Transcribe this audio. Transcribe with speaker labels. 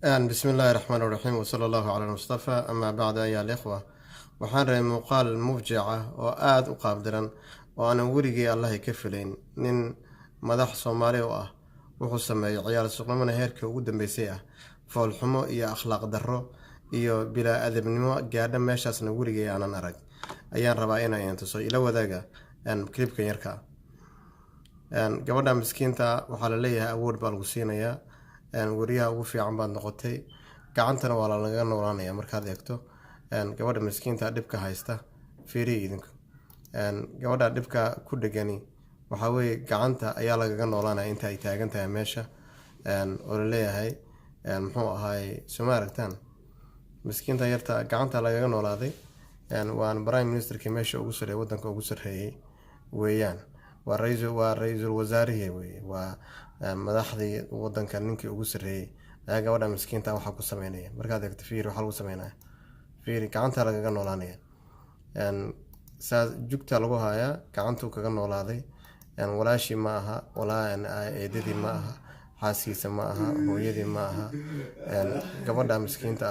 Speaker 1: بسم الله الرحمن الرحيم وصلى الله على المصطفى أما بعد أيها الإخوة waxaan rabay muuqaal mufjac ah oo aada u qaabdaran oo aanan weligii allah ka filayn nin madax Soomaali oo ah wuxuu sameeyay ciyaar suuqnimada heerka ugu dambeysay ah foolxumo iyo akhlaaq darro iyo bilaa adabnimo gaadha meeshaasna weligii aanan arag ayaan rabaa inaan tuso ila wadaaga clipkan yarka gabadha miskiinta waxaa la leeyahay awood baa lagu siinayaa wariyaha ugu fiican baad noqotay gacantana waa laga noolaanayaa markaad eegto gabadha miskiinta dhibka haysta fiiriye idinku gabadha dhibka ku dhegani waxa weeye gacanta ayaa lagaga noolaanaya inta ay taagan tahay meesha oo la leeyahay muxuu ahaay suma aragtaan miskiinta yarta gacanta lagaga noolaaday waan prime ministerkii meesha ugu sareeyay wadanka ugu sareeyay weeyaan waa ra'iisul wasaarihi weeye waa madaxdii wadanka ninkii ugu sareeyay ayaa gabadha miskiinta waxa ku sameynaya markaad eegto fiir waxa lagu sameynaya fiir gacanta lagaga noolaanaya saa jugta lagu hayaa gacantu kaga noolaaday walaashi ma aha walaa eedadii ma aha xaaskiisa ma aha hooyadii ma aha gabadha miskiinta